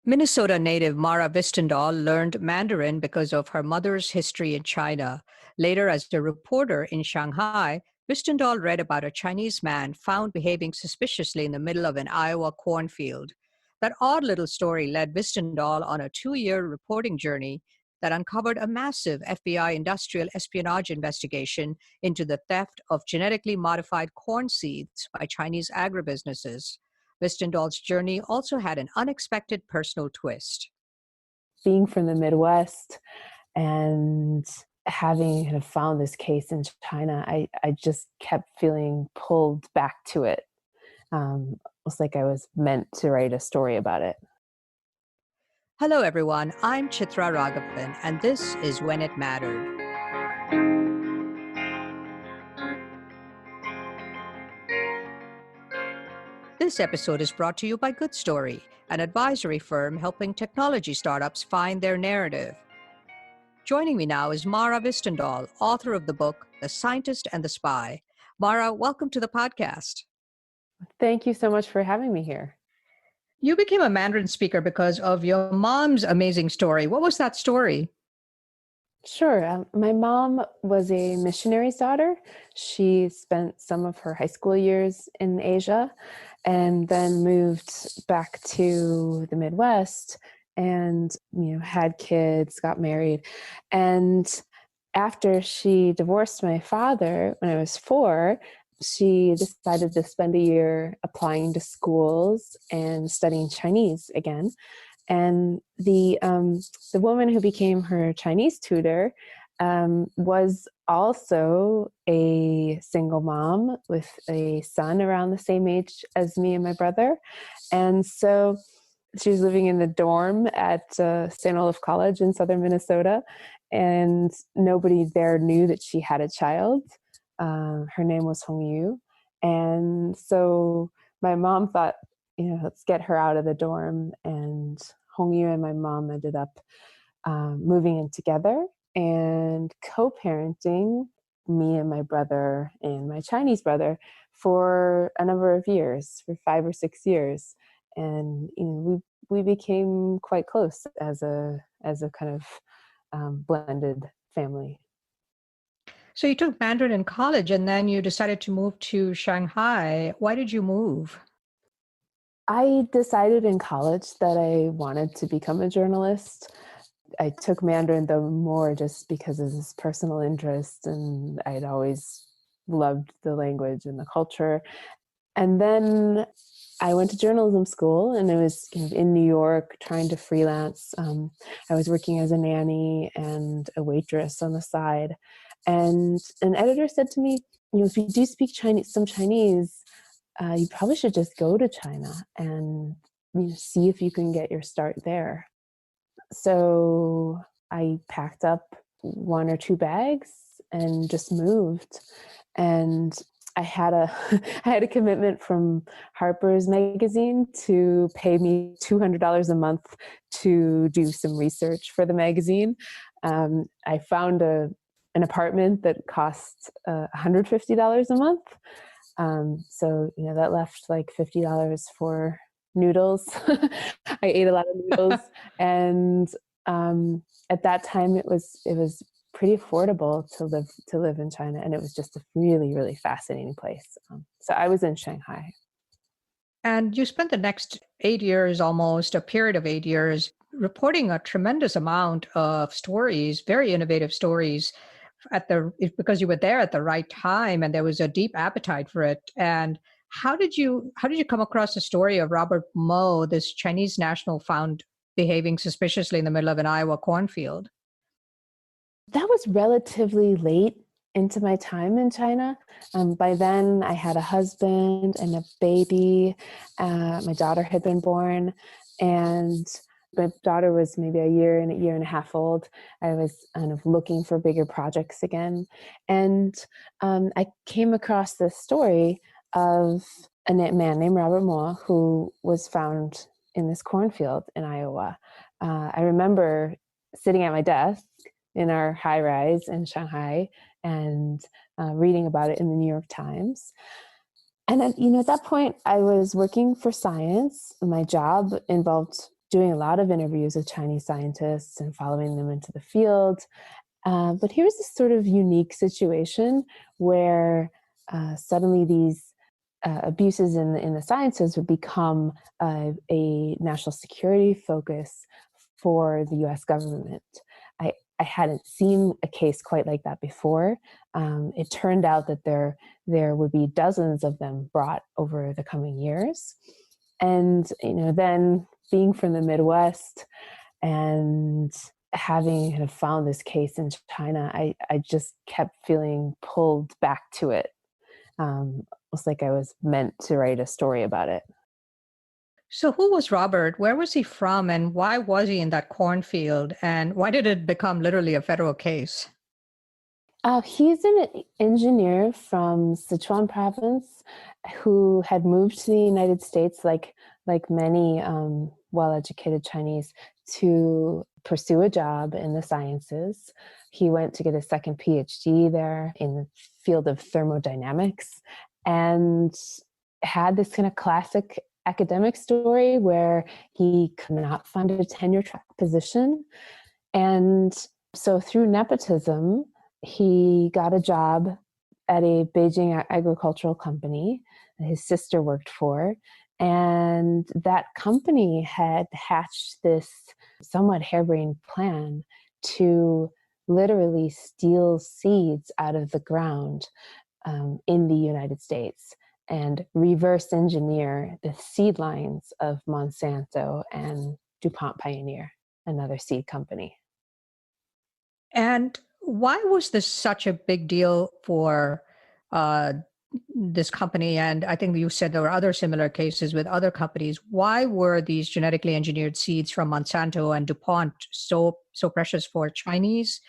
Minnesota native Mara Hvistendahl learned Mandarin because of her mother's history in China. Later, as a reporter in Shanghai, Hvistendahl read about a Chinese man found behaving suspiciously in the middle of an Iowa cornfield. That odd little story led Hvistendahl on a 2-year reporting journey that uncovered a massive FBI industrial espionage investigation into the theft of genetically modified corn seeds by Chinese agribusinesses. Hvistendahl's journey also had an unexpected personal twist. Being from the Midwest and having kind of found this case in China, I just kept feeling pulled back to it. Almost like I was meant to write a story about it. Hello, everyone. I'm Chitra Ragavan, and this is When It Mattered. This episode is brought to you by Good Story, an advisory firm helping technology startups find their narrative. Joining me now is Mara Hvistendahl, author of the book, The Scientist and the Spy. Mara, welcome to the podcast. Thank you so much for having me here. You became a Mandarin speaker because of your mom's amazing story. What was that story? Sure. My mom was a missionary's daughter. She spent some of her high school years in Asia and then moved back to the Midwest and, had kids, got married. And after she divorced my father when I was 4, she decided to spend a year applying to schools and studying Chinese again. And the woman who became her Chinese tutor was also a single mom with a son around the same age as me and my brother. And so she was living in the dorm at St. Olaf College in southern Minnesota, and nobody there knew that she had a child. Her name was Hong Yu. And so my mom thought, let's get her out of the dorm. And Hong Yu and my mom ended up moving in together and co-parenting me and my brother and my Chinese brother for a number of years, for 5 or 6 years. And we became quite close as a kind of blended family. So you took Mandarin in college and then you decided to move to Shanghai. Why did you move? I decided in college that I wanted to become a journalist. I took Mandarin though more just because of this personal interest, and I'd always loved the language and the culture. And then I went to journalism school, and I was in New York trying to freelance. I was working as a nanny and a waitress on the side. And an editor said to me, if you do speak some Chinese, you probably should just go to China and see if you can get your start there. So I packed up 1 or 2 bags and just moved. And I had a commitment from Harper's Magazine to pay me $200 a month to do some research for the magazine. I found an apartment that cost $150 a month. So that left like $50 for noodles. I ate a lot of noodles, and at that time it was pretty affordable to live in China, and it was just a really, really fascinating place. So I was in Shanghai. And you spent the next 8 years, almost a period of 8 years, reporting a tremendous amount of stories, very innovative stories, because you were there at the right time and there was a deep appetite for it. And how did you come across the story of Robert Moe, this Chinese national found behaving suspiciously in the middle of an Iowa cornfield? That was relatively late into my time in China. By then I had a husband and a baby. My daughter had been born, and my daughter was maybe a year and a half old. I was kind of looking for bigger projects again. And I came across this story of a man named Robert Moe who was found in this cornfield in Iowa. I remember sitting at my desk in our high rise in Shanghai and reading about it in the New York Times. And then, at that point, I was working for science. My job involved doing a lot of interviews with Chinese scientists and following them into the field. But here's this sort of unique situation where suddenly these abuses in the sciences would become a national security focus for the US government. I hadn't seen a case quite like that before. It turned out that there would be dozens of them brought over the coming years. And then being from the Midwest and having kind of found this case in China, I just kept feeling pulled back to it. It's like I was meant to write a story about it. So who was Robert? Where was he from? And why was he in that cornfield? And why did it become literally a federal case? He's an engineer from Sichuan province who had moved to the United States, like many well-educated Chinese, to pursue a job in the sciences. He went to get a second PhD there in the field of thermodynamics and had this kind of classic academic story where he could not find a tenure track position. And so through nepotism, he got a job at a Beijing agricultural company that his sister worked for. And that company had hatched this somewhat harebrained plan to literally steal seeds out of the ground in the United States and reverse engineer the seed lines of Monsanto and DuPont Pioneer, another seed company. And why was this such a big deal for this company? And I think you said there were other similar cases with other companies. Why were these genetically engineered seeds from Monsanto and DuPont so precious for Chinese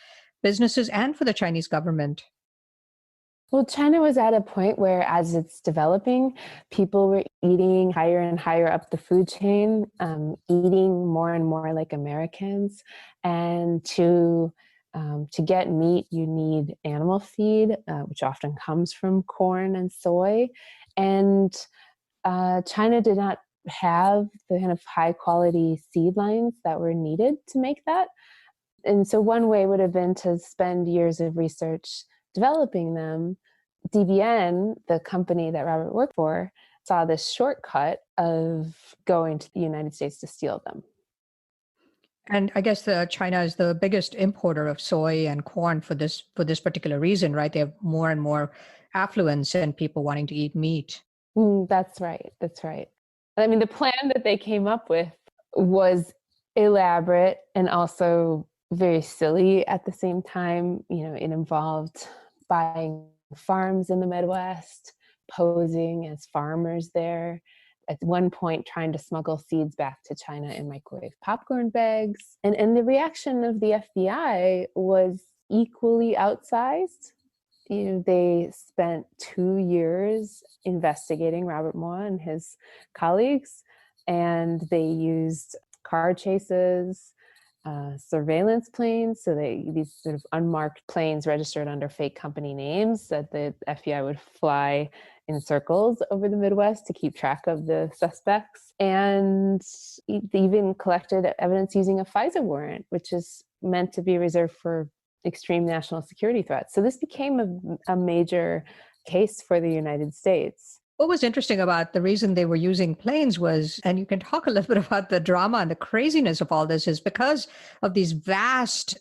businesses and for the Chinese government? Well, China was at a point where, as it's developing, people were eating higher and higher up the food chain, eating more and more like Americans. And to get meat, you need animal feed, which often comes from corn and soy. And China did not have the kind of high quality seed lines that were needed to make that. And so one way would have been to spend years of research developing them. DBN, the company that Robert worked for, saw this shortcut of going to the United States to steal them. And I guess China is the biggest importer of soy and corn for this particular reason, right? They have more and more affluence and people wanting to eat meat. That's right. That's right. I mean, the plan that they came up with was elaborate and also very silly at the same time. It involved buying farms in the Midwest, posing as farmers there, at one point trying to smuggle seeds back to China in microwave popcorn bags. And the reaction of the FBI was equally outsized. They spent 2 years investigating Robert Moore and his colleagues, and they used car chases, surveillance planes. So these sort of unmarked planes registered under fake company names that the FBI would fly in circles over the Midwest to keep track of the suspects. And they even collected evidence using a FISA warrant, which is meant to be reserved for extreme national security threats. So this became a major case for the United States. What was interesting about the reason they were using planes was, and you can talk a little bit about the drama and the craziness of all this, is because of these vast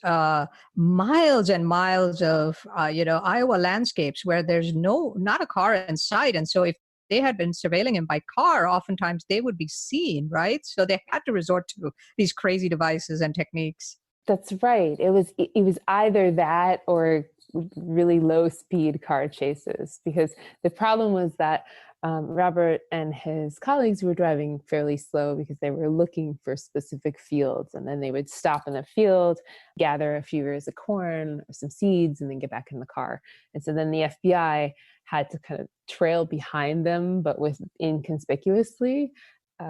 miles and miles of, Iowa landscapes where there's not a car in sight. And so if they had been surveilling him by car, oftentimes they would be seen, right? So they had to resort to these crazy devices and techniques. That's right. It was either that or really low speed car chases, because the problem was that Robert and his colleagues were driving fairly slow because they were looking for specific fields, and then they would stop in the field, gather a few ears of corn or some seeds, and then get back in the car. And so then the FBI had to kind of trail behind them, but with inconspicuously,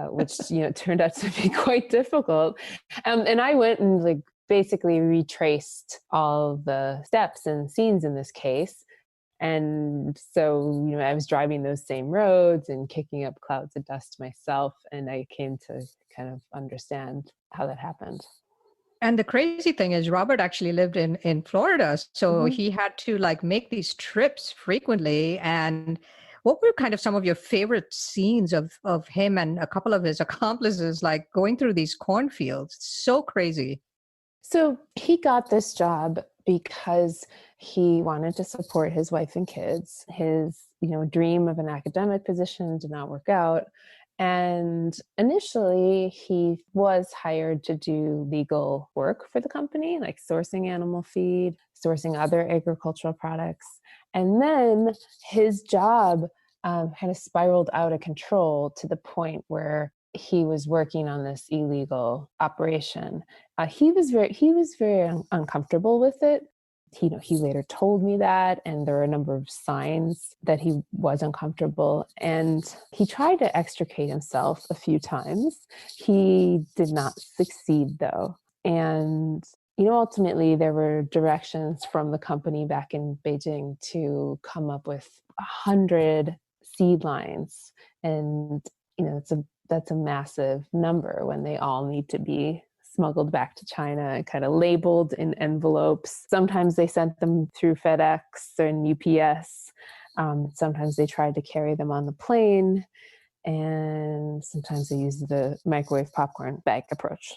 which turned out to be quite difficult. And I went and basically retraced all the steps and scenes in this case. And so, I was driving those same roads and kicking up clouds of dust myself. And I came to kind of understand how that happened. And the crazy thing is, Robert actually lived in Florida, so Mm-hmm. he had to like make these trips frequently. And what were kind of some of your favorite scenes of him and a couple of his accomplices, like going through these cornfields? So crazy. So he got this job because he wanted to support his wife and kids. His, dream of an academic position did not work out. And initially, he was hired to do legal work for the company, like sourcing animal feed, sourcing other agricultural products. And then his job kind of spiraled out of control to the point where he was working on this illegal operation. He was very uncomfortable with it. He later told me that, and there were a number of signs that he was uncomfortable, and he tried to extricate himself a few times. He did not succeed, though. And ultimately, there were directions from the company back in Beijing to come up with 100 seed lines, and that's a massive number when they all need to be smuggled back to China and kind of labeled in envelopes. Sometimes they sent them through FedEx and UPS. Sometimes they tried to carry them on the plane. And sometimes they used the microwave popcorn bag approach.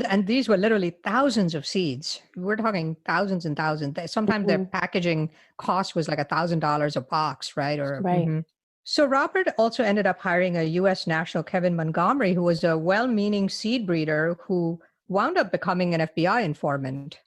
And these were literally thousands of seeds. We're talking thousands and thousands. Sometimes their Mhm. packaging cost was like $1,000 a box, right? Or Right. So Robert also ended up hiring a U.S. national, Kevin Montgomery, who was a well-meaning seed breeder who wound up becoming an FBI informant.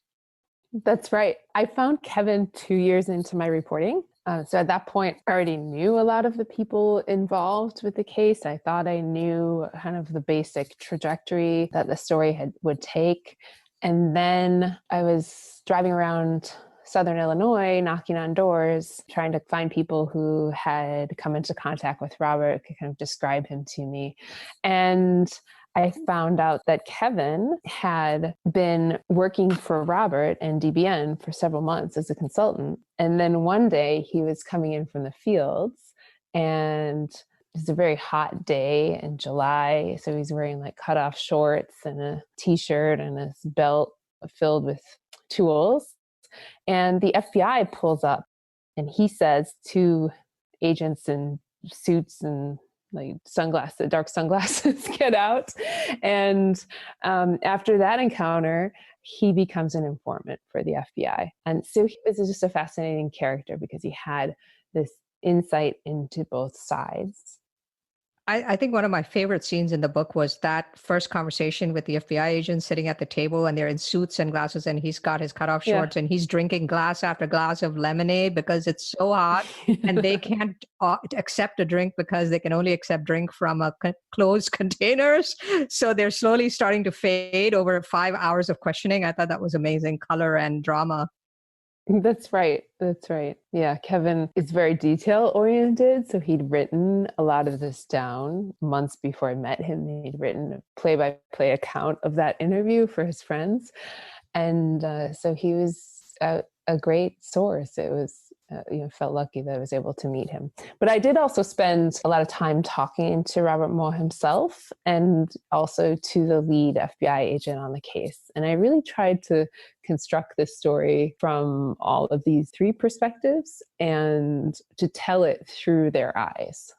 That's right. I found Kevin 2 years into my reporting. So at that point, I already knew a lot of the people involved with the case. I thought I knew kind of the basic trajectory that the story would take. And then I was driving around Southern Illinois, knocking on doors, trying to find people who had come into contact with Robert, could kind of describe him to me. And I found out that Kevin had been working for Robert and DBN for several months as a consultant. And then one day he was coming in from the fields, and it was a very hot day in July. So he's wearing like cutoff shorts and a t-shirt and a belt filled with tools. And the FBI pulls up, and he says to agents in suits and like sunglasses, dark sunglasses, get out. And after that encounter, he becomes an informant for the FBI. And so he was just a fascinating character because he had this insight into both sides. I think one of my favorite scenes in the book was that first conversation with the FBI agent sitting at the table, and they're in suits and glasses, and he's got his cutoff Yeah. shorts and he's drinking glass after glass of lemonade because it's so hot and they can't accept a drink because they can only accept drink from closed containers. So they're slowly starting to fade over 5 hours of questioning. I thought that was amazing color and drama. That's right. That's right. Yeah, Kevin is very detail oriented. So he'd written a lot of this down months before I met him. He'd written a play by play account of that interview for his friends. And so he was a great source. It was, felt lucky that I was able to meet him. But I did also spend a lot of time talking to Robert Moore himself and also to the lead FBI agent on the case. And I really tried to construct this story from all of these three perspectives and to tell it through their eyes.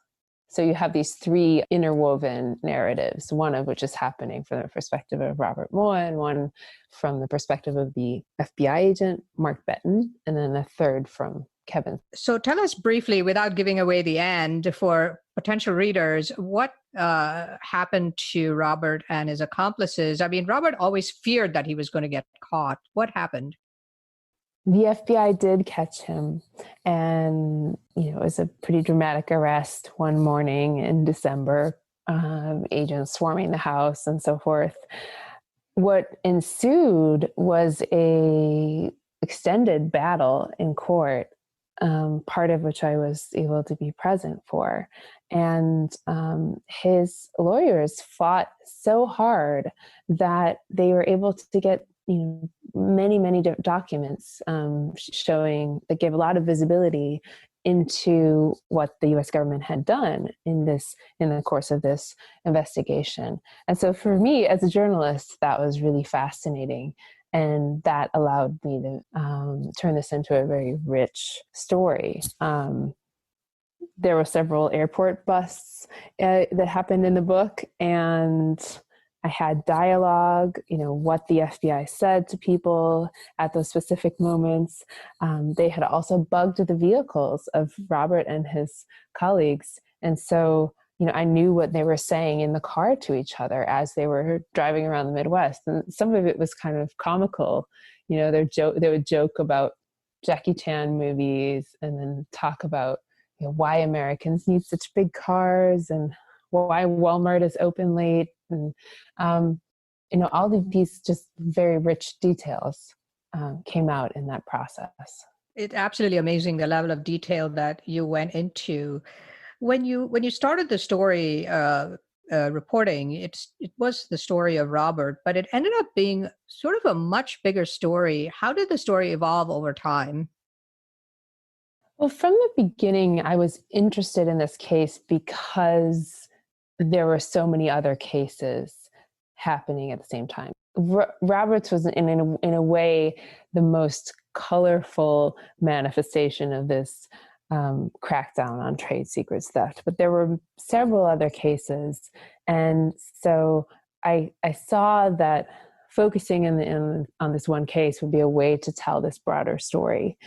So you have these three interwoven narratives, one of which is happening from the perspective of Robert Moore, and one from the perspective of the FBI agent, Mark Benton, and then a third from Kevin. So tell us briefly, without giving away the end for potential readers, what happened to Robert and his accomplices? I mean, Robert always feared that he was going to get caught. What happened? The FBI did catch him, and it was a pretty dramatic arrest one morning in December, agents swarming the house and so forth. What ensued was a extended battle in court, part of which I was able to be present for. And his lawyers fought so hard that they were able to get many documents showing that gave a lot of visibility into what the U.S. government had done in the course of this investigation. And so for me as a journalist, that was really fascinating. And that allowed me to turn this into a very rich story. There were several airport busts that happened in the book, and I had dialogue, what the FBI said to people at those specific moments. They had also bugged the vehicles of Robert and his colleagues. And so, I knew what they were saying in the car to each other as they were driving around the Midwest. And some of it was kind of comical. They would joke about Jackie Chan movies and then talk about why Americans need such big cars and why Walmart is open late. And, all of these just very rich details came out in that process. It's absolutely amazing the level of detail that you went into. When you started the story reporting, it was the story of Robert, but it ended up being sort of a much bigger story. How did the story evolve over time? Well, from the beginning, I was interested in this case because there were so many other cases happening at the same time. Roberts was in a way the most colorful manifestation of this crackdown on trade secrets theft, but there were several other cases, and so I saw that focusing on this one case would be a way to tell this broader story.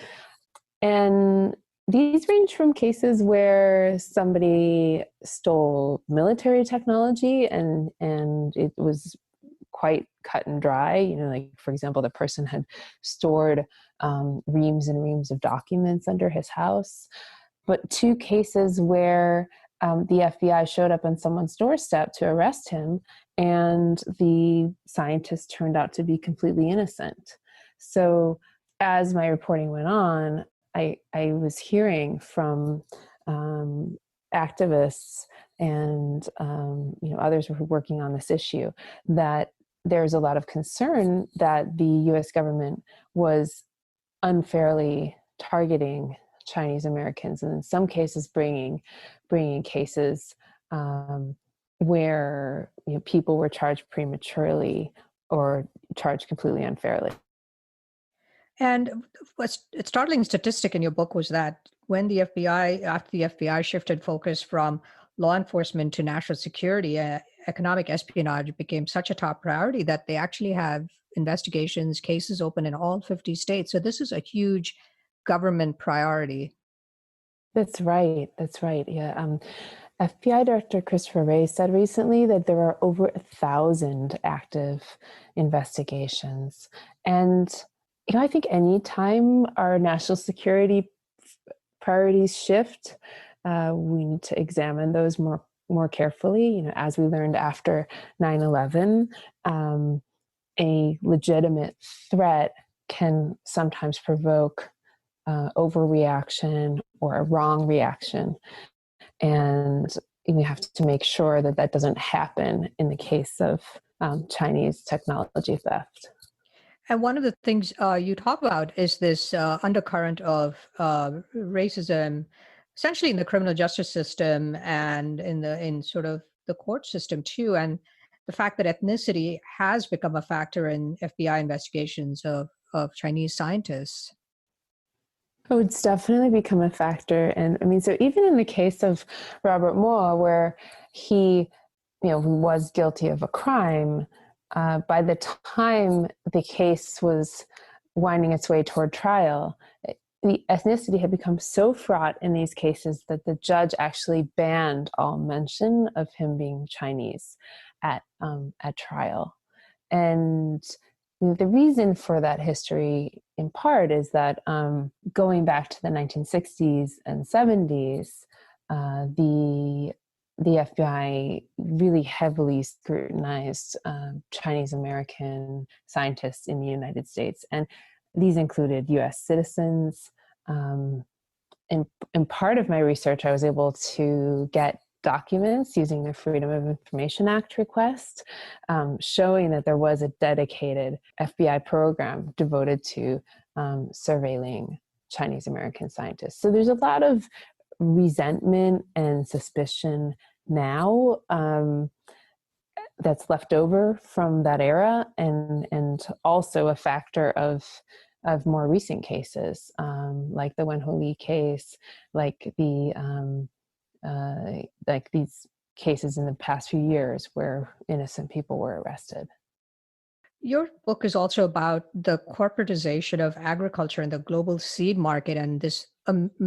And these range from cases where somebody stole military technology and it was quite cut and dry. Like, for example, the person had stored reams and reams of documents under his house. But two cases where the FBI showed up on someone's doorstep to arrest him, and the scientist turned out to be completely innocent. So as my reporting went on, I was hearing from activists and others who were working on this issue that there's a lot of concern that the U.S. government was unfairly targeting Chinese Americans, and in some cases bringing cases where people were charged prematurely or charged completely unfairly. And what's a startling statistic in your book was that when after the FBI shifted focus from law enforcement to national security, economic espionage became such a top priority that they actually have investigations, cases open in all 50 states. So this is a huge government priority. That's right. Yeah. FBI Director Christopher Wray said recently that there are over 1,000 active investigations. And I think anytime our national security priorities shift, we need to examine those more carefully. As we learned after 9/11, a legitimate threat can sometimes provoke overreaction or a wrong reaction. And we have to make sure that doesn't happen in the case of Chinese technology theft. And one of the things you talk about is this undercurrent of racism, essentially in the criminal justice system and in sort of the court system too, and the fact that ethnicity has become a factor in FBI investigations of Chinese scientists. Oh, it's definitely become a factor. And I mean, so even in the case of Robert Moore, where he was guilty of a crime, by the time the case was winding its way toward trial, the ethnicity had become so fraught in these cases that the judge actually banned all mention of him being Chinese at trial. And the reason for that history, in part, is that going back to the 1960s and 70s, the FBI really heavily scrutinized Chinese American scientists in the United States, and these included U.S. citizens. In part of my research, I was able to get documents using the Freedom of Information Act request, showing that there was a dedicated FBI program devoted to surveilling Chinese American scientists. So there's a lot of resentment and suspicion now that's left over from that era, and also a factor of more recent cases, like the Wenho Lee case, like these cases in the past few years where innocent people were arrested. Your book is also about the corporatization of agriculture and the global seed market and this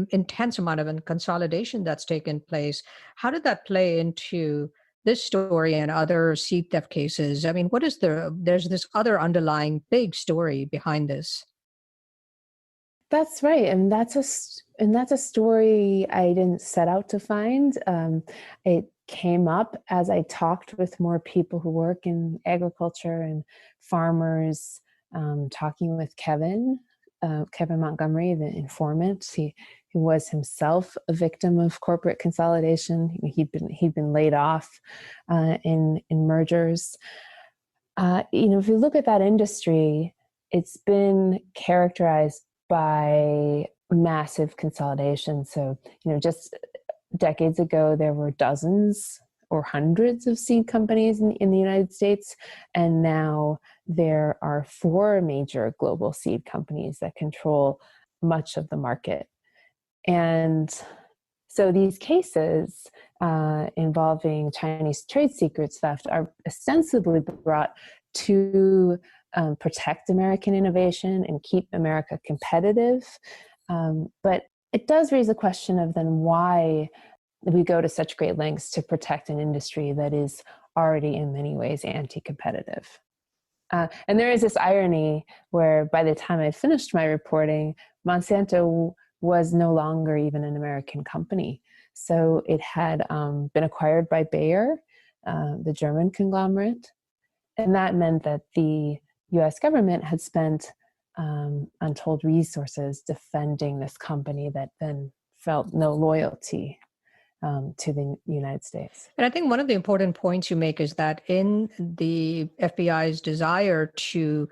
intense amount of consolidation that's taken place. How did that play into this story and other seed theft cases? I mean, there's this other underlying big story behind this. That's right, and that's a story I didn't set out to find. It came up as I talked with more people who work in agriculture and farmers, talking with Kevin Montgomery, the informant. He was himself a victim of corporate consolidation. He'd been laid off in mergers. If you look at that industry, it's been characterized by massive consolidation. So, just decades ago, there were dozens or hundreds of seed companies in the United States. And now there are 4 major global seed companies that control much of the market. And so these cases involving Chinese trade secrets theft are ostensibly brought to protect American innovation and keep America competitive. But it does raise the question of then why we go to such great lengths to protect an industry that is already in many ways anti-competitive. And there is this irony where by the time I finished my reporting, Monsanto was no longer even an American company. So it had been acquired by Bayer, the German conglomerate. And that meant that the US government had spent untold resources defending this company that then felt no loyalty to the United States. And I think one of the important points you make is that in the FBI's desire to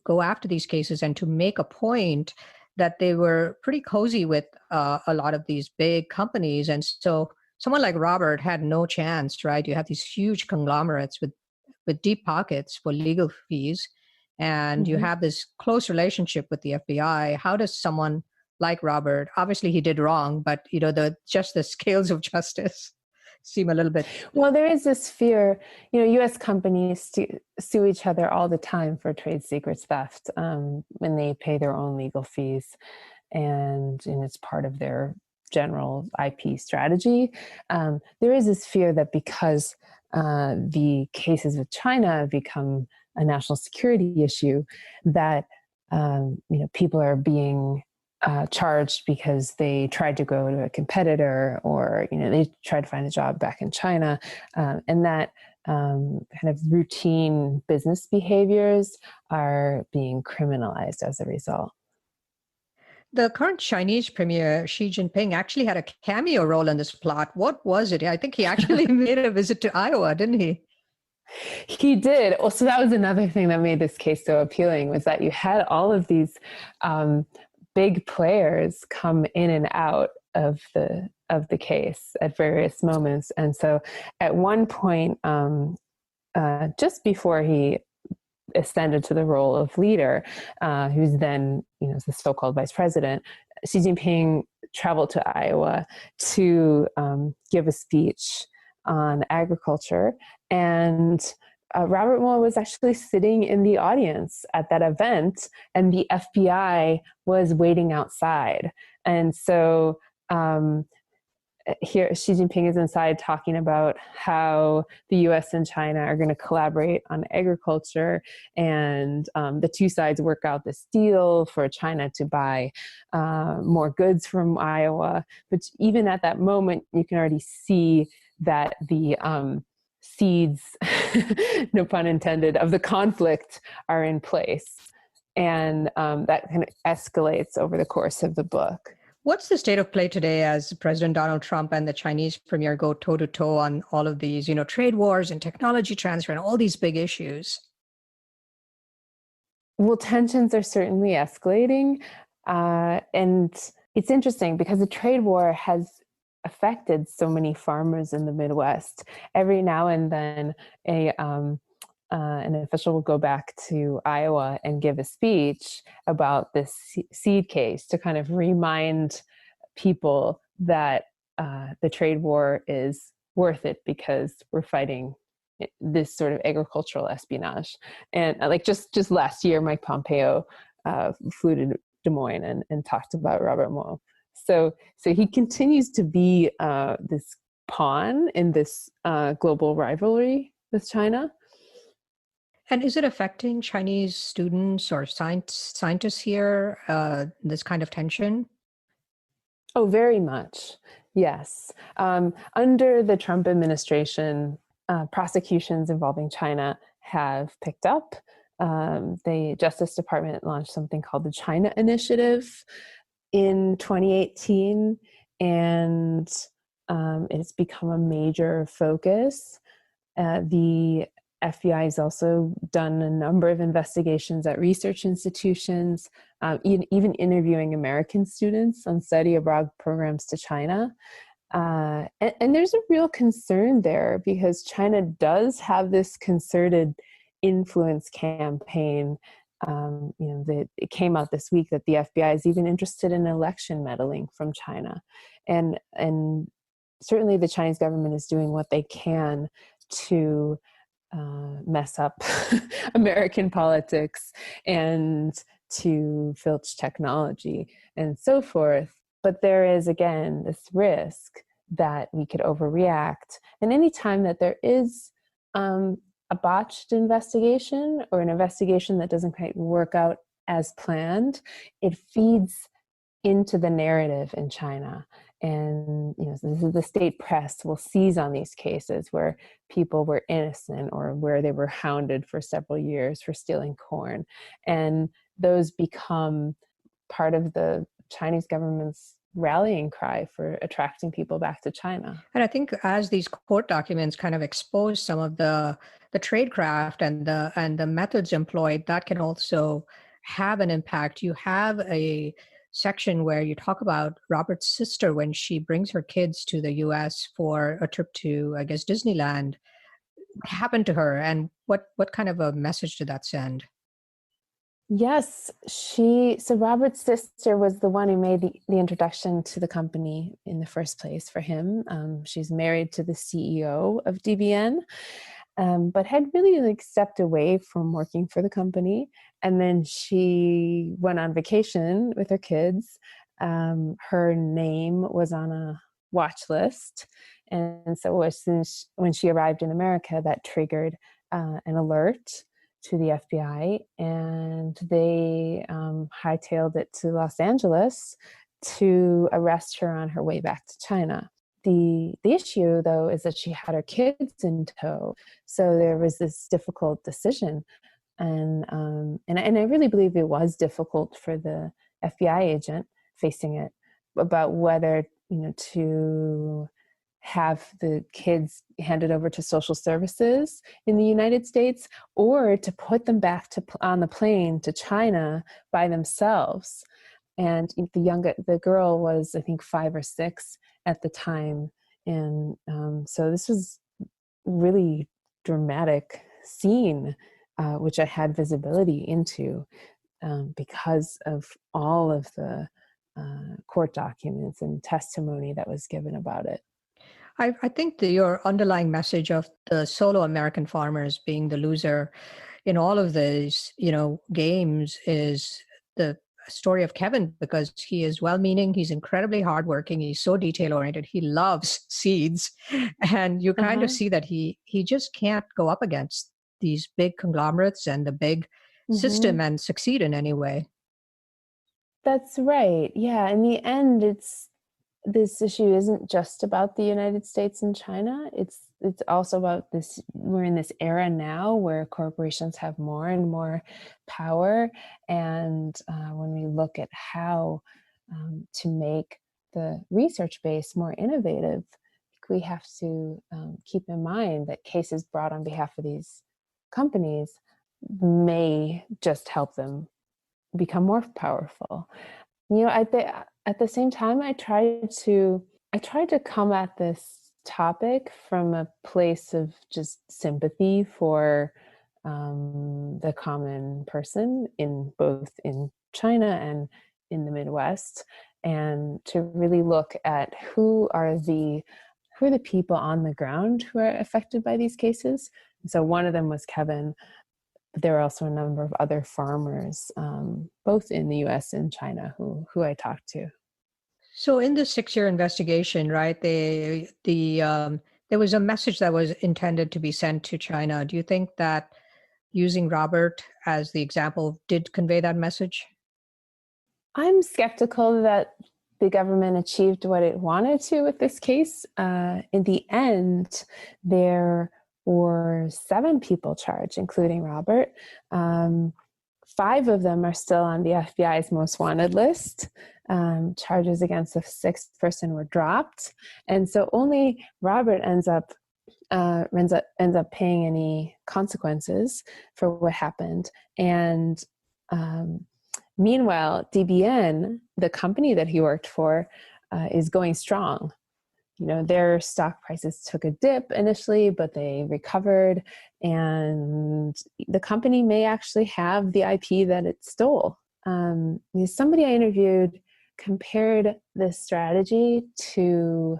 go after these cases and to make a point that they were pretty cozy with a lot of these big companies. And so someone like Robert had no chance, right? You have these huge conglomerates with deep pockets for legal fees, and you have this close relationship with the FBI. How does someone like Robert, obviously he did wrong, but the scales of justice seem a little bit. Well, there is this fear, U.S. companies sue each other all the time for trade secrets theft when they pay their own legal fees, and it's part of their general IP strategy. There is this fear that because the cases with China have become a national security issue, that people are being charged because they tried to go to a competitor, or they tried to find a job back in China, and that kind of routine business behaviors are being criminalized as a result. The current Chinese premier, Xi Jinping, actually had a cameo role in this plot. What was it? I think he actually made a visit to Iowa, didn't he? He did. So that was another thing that made this case so appealing, was that you had all of these big players come in and out of the case at various moments. And so at one point, just before he ascended to the role of leader, who's then the so-called vice president, Xi Jinping traveled to Iowa to give a speech on agriculture, and Robert Mueller was actually sitting in the audience at that event, and the FBI was waiting outside. And so here Xi Jinping is inside talking about how the US and China are going to collaborate on agriculture, and the two sides work out this deal for China to buy more goods from Iowa. But even at that moment, you can already see that the seeds, no pun intended, of the conflict are in place. And that kind of escalates over the course of the book. What's the state of play today as President Donald Trump and the Chinese premier go toe to toe on all of these, trade wars and technology transfer and all these big issues? Well, tensions are certainly escalating. And it's interesting because the trade war has affected so many farmers in the Midwest. Every now and then, an official will go back to Iowa and give a speech about this seed case to kind of remind people that the trade war is worth it because we're fighting this sort of agricultural espionage. And like just last year, Mike Pompeo flew to Des Moines and talked about Robert Moe. So he continues to be this pawn in this global rivalry with China. And is it affecting Chinese students or scientists here, this kind of tension? Oh, very much. Yes. Under the Trump administration, prosecutions involving China have picked up. The Justice Department launched something called the China Initiative in 2018, and it's become a major focus. The FBI has also done a number of investigations at research institutions, even interviewing American students on study abroad programs to China. And there's a real concern there because China does have this concerted influence campaign. It came out this week that the FBI is even interested in election meddling from China. And certainly the Chinese government is doing what they can to mess up American politics and to filch technology and so forth. But there is, again, this risk that we could overreact. And anytime that there is a botched investigation or an investigation that doesn't quite work out as planned, it feeds into the narrative in China. And the state press will seize on these cases where people were innocent or where they were hounded for several years for stealing corn. And those become part of the Chinese government's rallying cry for attracting people back to China. And I think as these court documents kind of expose some of the tradecraft and the methods employed, that can also have an impact. You have a section where you talk about Robert's sister when she brings her kids to the US for a trip to, I guess, Disneyland. What happened to her and what kind of a message did that send? Yes, so Robert's sister was the one who made the introduction to the company in the first place for him. She's married to the CEO of DBN, but had really stepped away from working for the company. And then she went on vacation with her kids. Her name was on a watch list. And so when she arrived in America, that triggered an alert to the FBI, and they hightailed it to Los Angeles to arrest her on her way back to China. The issue, though, is that she had her kids in tow, so there was this difficult decision, and I really believe it was difficult for the FBI agent facing it about whether to have the kids handed over to social services in the United States or to put them back on the plane to China by themselves. And the girl was, I think, 5 or 6 at the time. And so this was really dramatic scene, which I had visibility into because of all of the court documents and testimony that was given about it. I think your underlying message of the solo American farmers being the loser in all of these, games is the story of Kevin, because he is well-meaning, he's incredibly hardworking, he's so detail-oriented, he loves seeds, and you kind of see that he just can't go up against these big conglomerates and the big system and succeed in any way. That's right. Yeah. In the end, this issue isn't just about the United States and China. It's also about this. We're in this era now where corporations have more and more power. And when we look at how to make the research base more innovative, we have to keep in mind that cases brought on behalf of these companies may just help them become more powerful. At the same time, I tried to come at this topic from a place of just sympathy for the common person in both in China and in the Midwest, and to really look at who are the people on the ground who are affected by these cases. And so one of them was Kevin, but there are also a number of other farmers, both in the U.S. and China, who I talked to. So in the 6-year investigation, right, there was a message that was intended to be sent to China. Do you think that using Robert as the example did convey that message? I'm skeptical that the government achieved what it wanted to with this case. In the end, there were 7 people charged, including Robert. 5 of them are still on the FBI's most wanted list. Charges against the 6th person were dropped, and so only Robert ends up paying any consequences for what happened. And meanwhile, DBN, the company that he worked for, is going strong. Their stock prices took a dip initially, but they recovered, and the company may actually have the IP that it stole. Somebody I interviewed compared this strategy to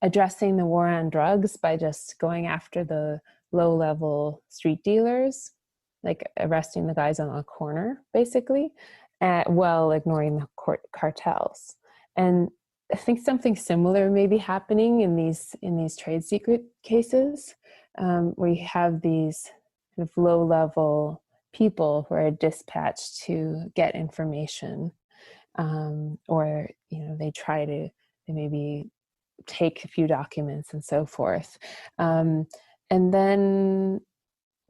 addressing the war on drugs by just going after the low-level street dealers, like arresting the guys on the corner, basically, while ignoring the cartels. And I think something similar may be happening in these trade secret cases. We have these kind of low-level people who are dispatched to get information, or they maybe take a few documents and so forth, and then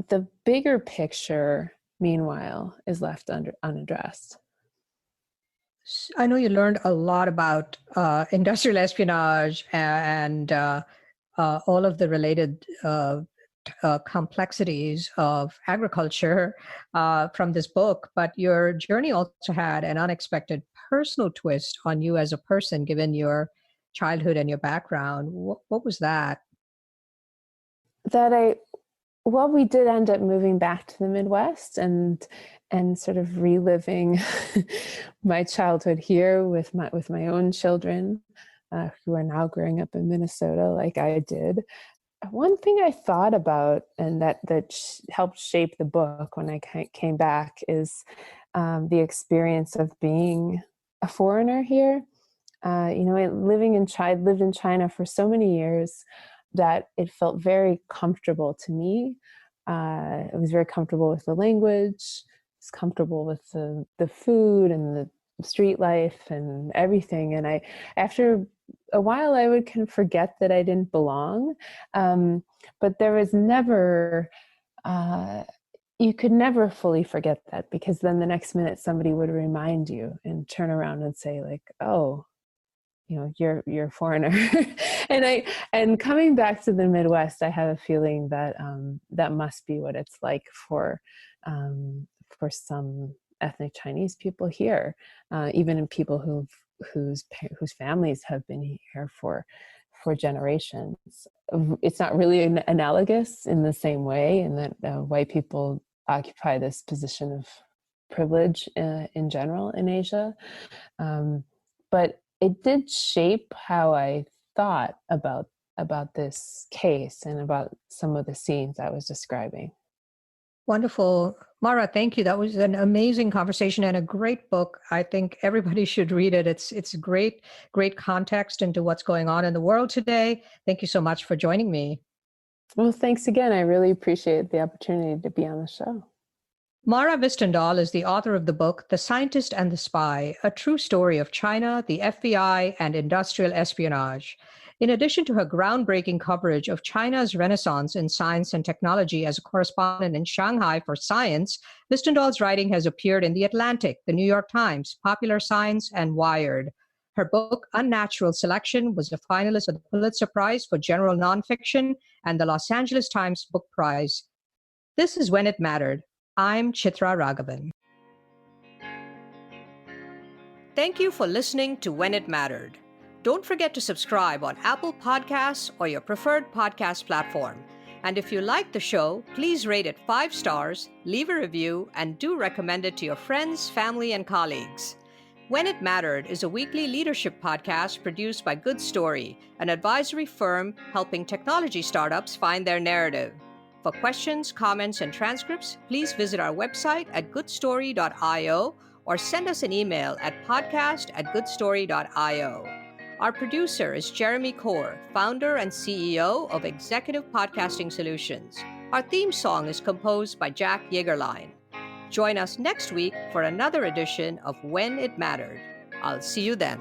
the bigger picture, meanwhile, is left unaddressed. I know you learned a lot about industrial espionage and all of the related complexities of agriculture from this book, but your journey also had an unexpected personal twist on you as a person, given your childhood and your background. What was that? We did end up moving back to the Midwest and sort of reliving my childhood here with my own children, who are now growing up in Minnesota like I did. One thing I thought about, and that helped shape the book when I came back, is the experience of being a foreigner here. I lived in China for so many years that it felt very comfortable to me. I was very comfortable with the language, I was comfortable with the food and the street life and everything. And after a while, I would kind of forget that I didn't belong. But there was never, you could never fully forget that, because then the next minute somebody would remind you and turn around and say, like, oh, you're a foreigner. and coming back to the Midwest, I have a feeling that that must be what it's like for some ethnic Chinese people here, even in people whose families have been here for generations. It's not really analogous in the same way, in that white people occupy this position of privilege in general in Asia, but it did shape how I thought about this case and about some of the scenes I was describing. Wonderful. Mara, thank you. That was an amazing conversation and a great book. I think everybody should read it. It's great context into what's going on in the world today. Thank you so much for joining me. Well, thanks again. I really appreciate the opportunity to be on the show. Mara Hvistendahl is the author of the book, The Scientist and the Spy, a true story of China, the FBI, and industrial espionage. In addition to her groundbreaking coverage of China's renaissance in science and technology as a correspondent in Shanghai for Science, Hvistendahl's writing has appeared in The Atlantic, The New York Times, Popular Science, and Wired. Her book, Unnatural Selection, was a finalist for the Pulitzer Prize for General Nonfiction and the Los Angeles Times Book Prize. This is When It Mattered. I'm Chitra Ragavan. Thank you for listening to When It Mattered. Don't forget to subscribe on Apple Podcasts or your preferred podcast platform. And if you like the show, please rate it 5 stars, leave a review, and do recommend it to your friends, family, and colleagues. When It Mattered is a weekly leadership podcast produced by Good Story, an advisory firm helping technology startups find their narrative. For questions, comments, and transcripts, please visit our website at goodstory.io or send us an email at podcast@goodstory.io. Our producer is Jeremy Kaur, founder and CEO of Executive Podcasting Solutions. Our theme song is composed by Jack Yeagerline. Join us next week for another edition of When It Mattered. I'll see you then.